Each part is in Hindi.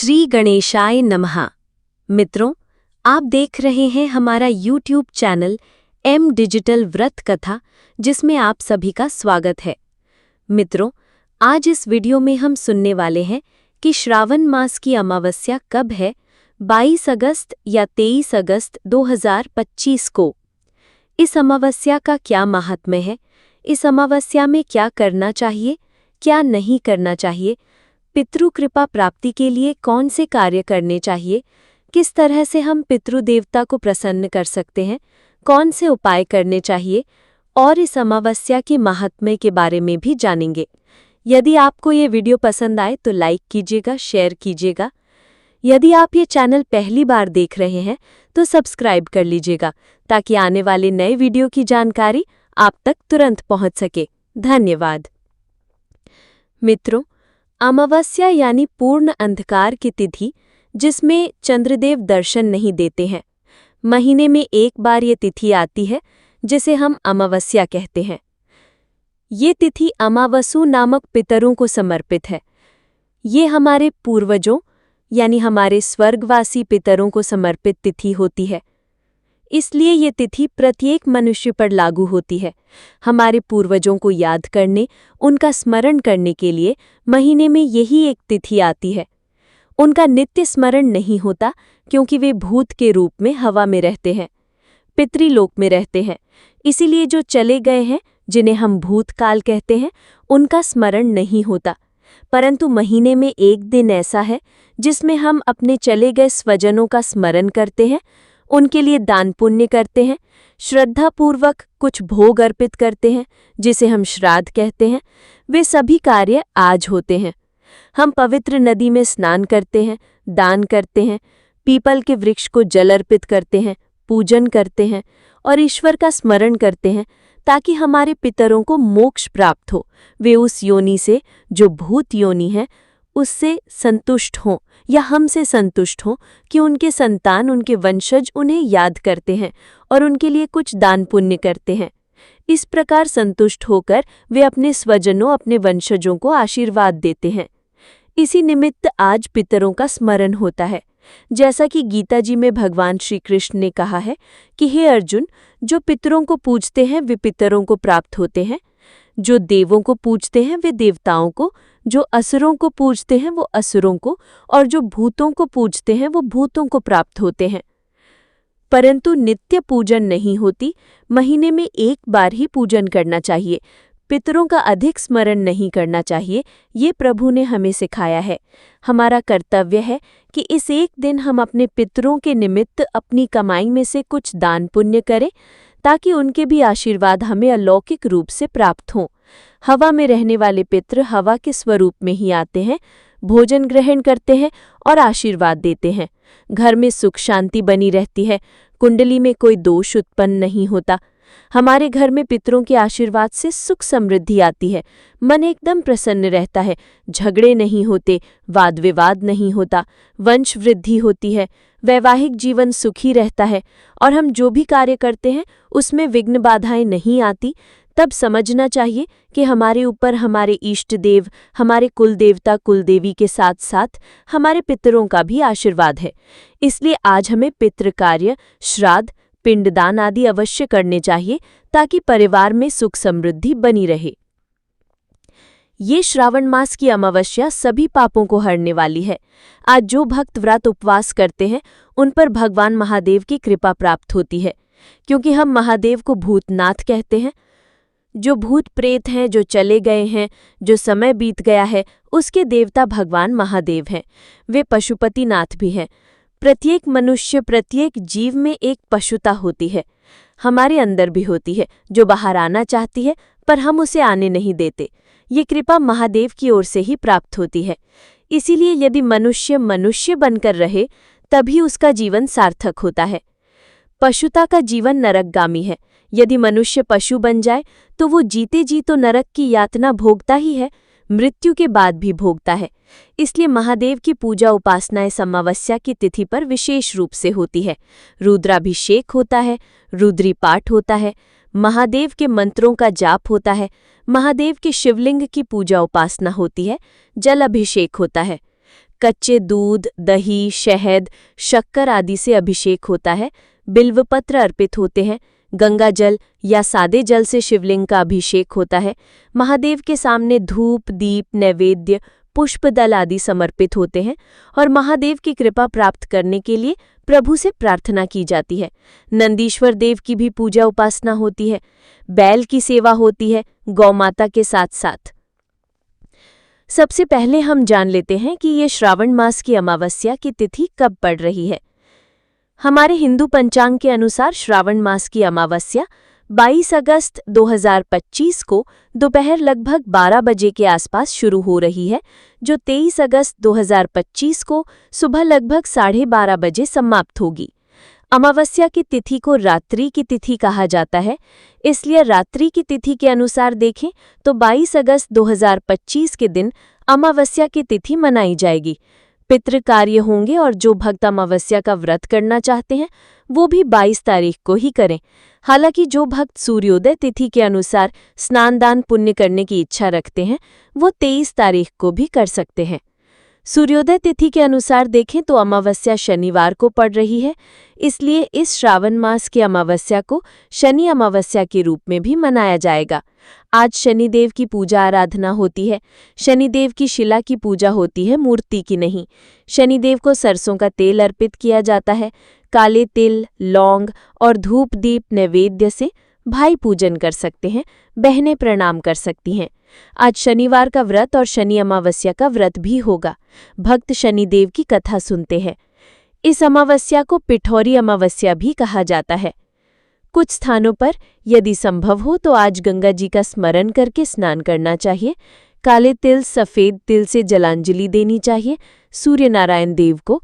श्री गणेशाय नमः। मित्रों, आप देख रहे हैं हमारा YouTube चैनल एम डिजिटल व्रत कथा, जिसमें आप सभी का स्वागत है। मित्रों, आज इस वीडियो में हम सुनने वाले हैं कि श्रावण मास की अमावस्या कब है, 22 अगस्त या 23 अगस्त 2025 को। इस अमावस्या का क्या महात्म्य है, इस अमावस्या में क्या करना चाहिए, क्या नहीं करना चाहिए, पितृ कृपा प्राप्ति के लिए कौन से कार्य करने चाहिए, किस तरह से हम पितृदेवता को प्रसन्न कर सकते हैं, कौन से उपाय करने चाहिए और इस अमावस्या की महात्म्य के बारे में भी जानेंगे। यदि आपको ये वीडियो पसंद आए तो लाइक कीजिएगा, शेयर कीजिएगा। यदि आप ये चैनल पहली बार देख रहे हैं तो सब्सक्राइब कर लीजिएगा, ताकि आने वाले नए वीडियो की जानकारी आप तक तुरंत पहुंच सके। धन्यवाद। मित्रों, अमावस्या यानी पूर्ण अंधकार की तिथि, जिसमें चंद्रदेव दर्शन नहीं देते हैं। महीने में एक बार ये तिथि आती है, जिसे हम अमावस्या कहते हैं। ये तिथि अमावसु नामक पितरों को समर्पित है। ये हमारे पूर्वजों यानी हमारे स्वर्गवासी पितरों को समर्पित तिथि होती है। इसलिए ये तिथि प्रत्येक मनुष्य पर लागू होती है। हमारे पूर्वजों को याद करने, उनका स्मरण करने के लिए महीने में यही एक तिथि आती है। उनका नित्य स्मरण नहीं होता, क्योंकि वे भूत के रूप में हवा में रहते हैं, पितृलोक में रहते हैं। इसीलिए जो चले गए हैं, जिन्हें हम भूतकाल कहते हैं, उनका स्मरण नहीं होता। परंतु महीने में एक दिन ऐसा है जिसमें हम अपने चले गए स्वजनों का स्मरण करते हैं, उनके लिए दान पुण्य करते हैं, श्रद्धापूर्वक कुछ भोग अर्पित करते हैं, जिसे हम श्राद्ध कहते हैं। वे सभी कार्य आज होते हैं। हम पवित्र नदी में स्नान करते हैं, दान करते हैं, पीपल के वृक्ष को जल अर्पित करते हैं, पूजन करते हैं और ईश्वर का स्मरण करते हैं, ताकि हमारे पितरों को मोक्ष प्राप्त हो। वे उस योनि से, जो भूत योनि है, उससे संतुष्ट हों या हमसे संतुष्ट हों कि उनके संतान, उनके वंशज उन्हें याद करते हैं और उनके लिए कुछ दान पुण्य करते हैं। इस प्रकार संतुष्ट होकर वे अपने स्वजनों, अपने वंशजों को आशीर्वाद देते हैं। इसी निमित्त आज पितरों का स्मरण होता है। जैसा कि गीता जी में भगवान श्री कृष्ण ने कहा है कि हे अर्जुन, जो पितरों को पूजते हैं वे पितरों को प्राप्त होते हैं, जो देवों को पूजते हैं वे देवताओं को, जो असुरों को पूजते हैं वो असुरों को, और जो भूतों को पूजते हैं वो भूतों को प्राप्त होते हैं। परंतु नित्य पूजन नहीं होती, महीने में एक बार ही पूजन करना चाहिए। पितरों का अधिक स्मरण नहीं करना चाहिए, ये प्रभु ने हमें सिखाया है। हमारा कर्तव्य है कि इस एक दिन हम अपने पितरों के निमित्त अपनी कमाई में से कुछ दान पुण्य करें, ताकि उनके भी आशीर्वाद हमें अलौकिक रूप से प्राप्त हों। हवा में रहने वाले पितृ हवा के स्वरूप में ही आते हैं, भोजन ग्रहण करते हैं और आशीर्वाद देते हैं। घर में सुख शांति बनी रहती है, कुंडली में कोई दोष उत्पन्न नहीं होता। हमारे घर में पितरों के आशीर्वाद से सुख समृद्धि आती है, मन एकदम प्रसन्न रहता है, झगड़े नहीं होते, वाद विवाद नहीं होता, वंश वृद्धि होती है, वैवाहिक जीवन सुखी रहता है और हम जो भी कार्य करते हैं उसमें विघ्न बाधाएं नहीं आती। तब समझना चाहिए कि हमारे ऊपर हमारे इष्ट देव, हमारे कुल देवता कुलदेवी के साथ साथ हमारे पितरों का भी आशीर्वाद है। इसलिए आज हमें पितृ कार्य, श्राद्ध, पिंडदान आदि अवश्य करने चाहिए, ताकि परिवार में सुख समृद्धि बनी रहे। ये श्रावण मास की अमावस्या सभी पापों को हरने वाली है। आज जो भक्त व्रत उपवास करते हैं उन पर भगवान महादेव की कृपा प्राप्त होती है, क्योंकि हम महादेव को भूतनाथ कहते हैं। जो भूत प्रेत हैं, जो चले गए हैं, जो समय बीत गया है, उसके देवता भगवान महादेव हैं। वे पशुपति नाथ भी हैं। प्रत्येक मनुष्य, प्रत्येक जीव में एक पशुता होती है, हमारे अंदर भी होती है, जो बाहर आना चाहती है, पर हम उसे आने नहीं देते। ये कृपा महादेव की ओर से ही प्राप्त होती है। इसीलिए यदि मनुष्य मनुष्य बनकर रहे, तभी उसका जीवन सार्थक होता है। पशुता का जीवन नरकगामी है। यदि मनुष्य पशु बन जाए तो वो जीते जी तो नरक की यातना भोगता ही है, मृत्यु के बाद भी भोगता है। इसलिए महादेव की पूजा उपासना इस अमावस्या की तिथि पर विशेष रूप से होती है। रुद्राभिषेक होता है, रुद्री पाठ होता है, महादेव के मंत्रों का जाप होता है, महादेव के शिवलिंग की पूजा उपासना होती है, जल अभिषेक होता है। कच्चे दूध, दही, शहद, शक्कर आदि से अभिषेक होता है, बिल्वपत्र अर्पित होते हैं, गंगा जल या सादे जल से शिवलिंग का अभिषेक होता है, महादेव के सामने धूप, दीप, नैवेद्य, पुष्पदल आदि समर्पित होते हैं और महादेव की कृपा प्राप्त करने के लिए प्रभु से प्रार्थना की जाती है। नंदीश्वर देव की भी पूजा उपासना होती है, बैल की सेवा होती है गौमाता के साथ साथ। सबसे पहले हम जान लेते हैं कि ये श्रावण मास की अमावस्या की तिथि कब पड़ रही है। हमारे हिंदू पंचांग के अनुसार श्रावण मास की अमावस्या 22 अगस्त 2025 को दोपहर लगभग 12 बजे के आसपास शुरू हो रही है, जो 23 अगस्त 2025 को सुबह लगभग 12:30 बजे समाप्त होगी। अमावस्या की तिथि को रात्रि की तिथि कहा जाता है, इसलिए रात्रि की तिथि के अनुसार देखें तो 22 अगस्त 2025 के दिन अमावस्या की तिथि मनाई जाएगी। पितृ कार्य होंगे और जो भक्त अमावस्या का व्रत करना चाहते हैं वो भी 22 तारीख को ही करें। हालांकि जो भक्त सूर्योदय तिथि के अनुसार स्नान दान पुण्य करने की इच्छा रखते हैं वो 23 तारीख को भी कर सकते हैं। सूर्योदय तिथि के अनुसार देखें तो अमावस्या शनिवार को पड़ रही है, इसलिए इस श्रावण मास की अमावस्या को शनि अमावस्या के रूप में भी मनाया जाएगा। आज शनिदेव की पूजा आराधना होती है। शनिदेव की शिला की पूजा होती है, मूर्ति की नहीं। शनिदेव को सरसों का तेल अर्पित किया जाता है। काले तिल, लौंग और धूप दीप नैवेद्य से भाई पूजन कर सकते हैं, बहनें प्रणाम कर सकती हैं। आज शनिवार का व्रत और शनि अमावस्या का व्रत भी होगा। भक्त शनिदेव की कथा सुनते हैं। इस अमावस्या को पिठौरी अमावस्या भी कहा जाता है। कुछ स्थानों पर यदि संभव हो तो आज गंगा जी का स्मरण करके स्नान करना चाहिए। काले तिल, सफ़ेद तिल से जलांजलि देनी चाहिए सूर्य नारायण देव को।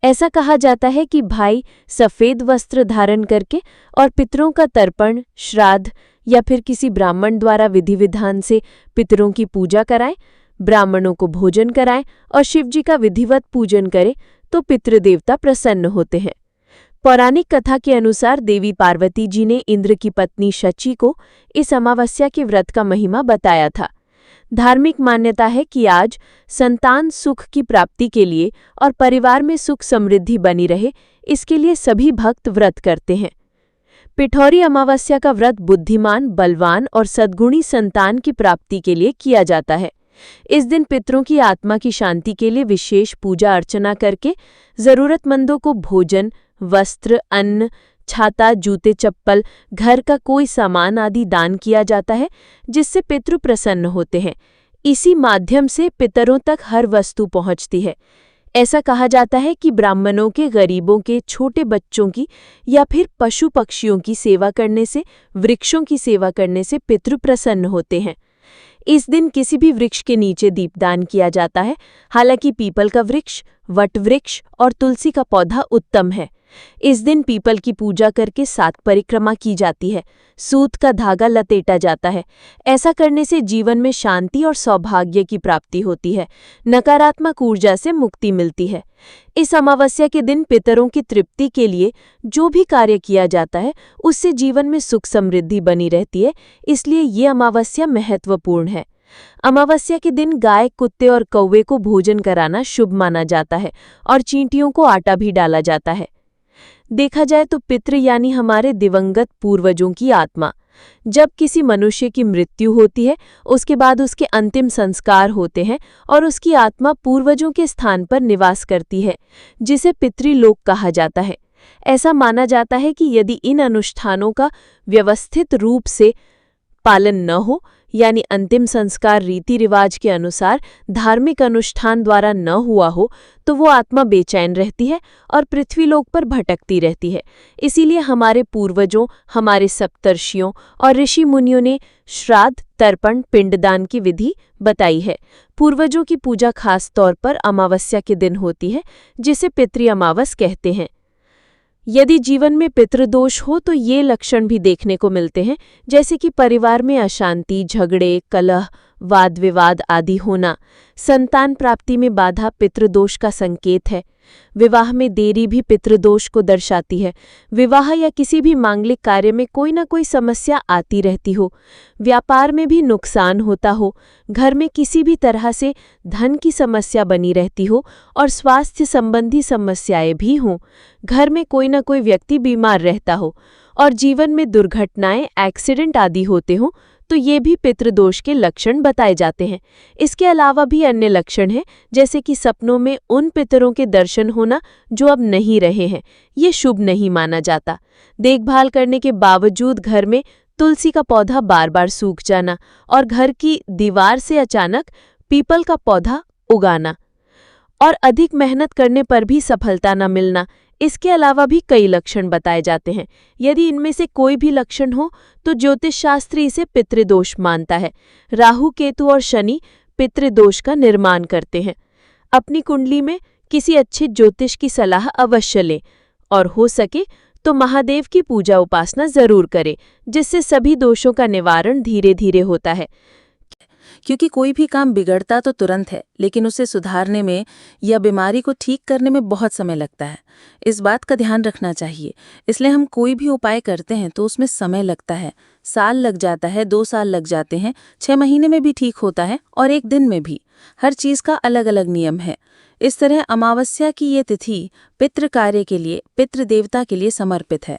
ऐसा कहा जाता है कि भाई सफ़ेद वस्त्र धारण करके और पितरों का तर्पण, श्राद्ध या फिर किसी ब्राह्मण द्वारा विधि विधान से पितरों की पूजा कराएं, ब्राह्मणों को भोजन कराएं और शिवजी का विधिवत पूजन करें तो पितृदेवता प्रसन्न होते हैं। पौराणिक कथा के अनुसार देवी पार्वती जी ने इंद्र की पत्नी शची को इस अमावस्या के व्रत का महिमा बताया था। धार्मिक मान्यता है कि आज संतान सुख की प्राप्ति के लिए और परिवार में सुख समृद्धि बनी रहे, इसके लिए सभी भक्त व्रत करते हैं। पिठौरी अमावस्या का व्रत बुद्धिमान, बलवान और सद्गुणी संतान की प्राप्ति के लिए किया जाता है। इस दिन पितरों की आत्मा की शांति के लिए विशेष पूजा अर्चना करके जरूरतमंदों को भोजन, वस्त्र, अन्न, छाता, जूते, चप्पल, घर का कोई सामान आदि दान किया जाता है, जिससे पितृ प्रसन्न होते हैं। इसी माध्यम से पितरों तक हर वस्तु पहुंचती है। ऐसा कहा जाता है कि ब्राह्मणों के, गरीबों के, छोटे बच्चों की या फिर पशु पक्षियों की सेवा करने से, वृक्षों की सेवा करने से पितृ प्रसन्न होते हैं। इस दिन किसी भी वृक्ष के नीचे दीपदान किया जाता है। हालांकि पीपल का वृक्ष, वट वृक्ष और तुलसी का पौधा उत्तम है। इस दिन पीपल की पूजा करके 7 परिक्रमा की जाती है। सूत का धागा लपेटा जाता है। ऐसा करने से जीवन में शांति और सौभाग्य की प्राप्ति होती है। नकारात्मक ऊर्जा से मुक्ति मिलती है। इस अमावस्या के दिन पितरों की तृप्ति के लिए जो भी कार्य किया जाता है उससे जीवन में सुख समृद्धि बनी रहती है, इसलिए ये अमावस्या महत्वपूर्ण है। अमावस्या के दिन गाय, कुत्ते और कौवे को भोजन कराना शुभ माना जाता है और चींटियों को आटा भी डाला जाता है। देखा जाए तो पितृ यानी हमारे दिवंगत पूर्वजों की आत्मा। जब किसी मनुष्य की मृत्यु होती है उसके बाद उसके अंतिम संस्कार होते हैं और उसकी आत्मा पूर्वजों के स्थान पर निवास करती है, जिसे पितृलोक कहा जाता है। ऐसा माना जाता है कि यदि इन अनुष्ठानों का व्यवस्थित रूप से पालन न हो, यानी अंतिम संस्कार रीति रिवाज के अनुसार धार्मिक अनुष्ठान द्वारा न हुआ हो, तो वो आत्मा बेचैन रहती है और पृथ्वीलोक पर भटकती रहती है। इसीलिए हमारे पूर्वजों, हमारे सप्तर्षियों और ऋषि मुनियों ने श्राद्ध, तर्पण, पिंडदान की विधि बताई है। पूर्वजों की पूजा खास तौर पर अमावस्या के दिन होती है, जिसे पितृ अमावस कहते हैं। यदि जीवन में पितृदोष हो तो ये लक्षण भी देखने को मिलते हैं, जैसे कि परिवार में अशांति, झगड़े, कलह, वाद विवाद आदि होना। संतान प्राप्ति में बाधा पितृदोष का संकेत है। विवाह में देरी भी पितृदोष को दर्शाती है। विवाह या किसी भी मांगलिक कार्य में कोई ना कोई समस्या आती रहती हो, व्यापार में भी नुकसान होता हो, घर में किसी भी तरह से धन की समस्या बनी रहती हो और स्वास्थ्य संबंधी समस्याएं भी हों, घर में कोई ना कोई व्यक्ति बीमार रहता हो और जीवन में दुर्घटनाएं, एक्सीडेंट आदि होते हों, तो ये भी पितृदोष के लक्षण बताए जाते हैं। इसके अलावा भी अन्य लक्षण हैं, जैसे कि सपनों में उन पितरों के दर्शन होना जो अब नहीं रहे हैं, ये शुभ नहीं माना जाता। देखभाल करने के बावजूद घर में तुलसी का पौधा बार बार सूख जाना और घर की दीवार से अचानक पीपल का पौधा उगाना और अधिक मेहनत करने पर भी सफलता न मिलना, इसके अलावा भी कई लक्षण बताए जाते हैं। यदि इनमें से कोई भी लक्षण हो तो ज्योतिष शास्त्री इसे पितृदोष मानता है। राहु, केतु और शनि पितृदोष का निर्माण करते हैं। अपनी कुंडली में किसी अच्छे ज्योतिष की सलाह अवश्य लें और हो सके तो महादेव की पूजा उपासना जरूर करें, जिससे सभी दोषों का निवारण धीरे धीरे होता है। क्योंकि कोई भी काम बिगड़ता तो तुरंत है, लेकिन उसे सुधारने में या बीमारी को ठीक करने में बहुत समय लगता है। इस बात का ध्यान रखना चाहिए। इसलिए हम कोई भी उपाय करते हैं तो उसमें समय लगता है, साल लग जाता है, 2 साल लग जाते हैं, 6 महीने में भी ठीक होता है और 1 दिन में भी। हर चीज का अलग अलग नियम है। इस तरह अमावस्या की ये तिथि पितृ कार्य के लिए, पितृ देवता के लिए समर्पित है।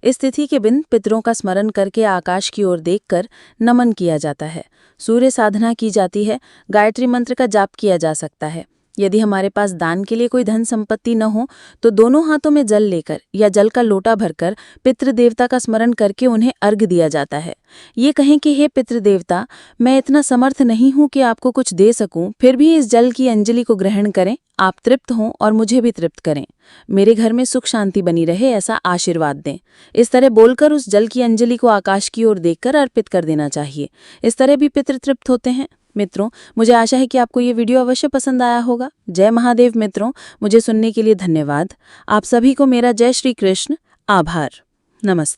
इस तिथि के दिन पितरों का स्मरण करके आकाश की ओर देखकर नमन किया जाता है, सूर्य साधना की जाती है, गायत्री मंत्र का जाप किया जा सकता है। यदि हमारे पास दान के लिए कोई धन संपत्ति न हो तो दोनों हाथों में जल लेकर या जल का लोटा भरकर पितृदेवता का स्मरण करके उन्हें अर्घ्य दिया जाता है। ये कहें कि हे पितृदेवता, मैं इतना समर्थ नहीं हूं कि आपको कुछ दे सकूं, फिर भी इस जल की अंजलि को ग्रहण करें, आप तृप्त हों और मुझे भी तृप्त करें। मेरे घर में सुख शांति बनी रहे, ऐसा आशीर्वाद दें। इस तरह बोलकर उस जल की अंजलि को आकाश की ओर देखकर अर्पित कर देना चाहिए। इस तरह भी पितृ तृप्त होते हैं। मित्रों, मुझे आशा है कि आपको ये वीडियो अवश्य पसंद आया होगा। जय महादेव। मित्रों, मुझे सुनने के लिए धन्यवाद। आप सभी को मेरा जय श्री कृष्ण। आभार। नमस्ते।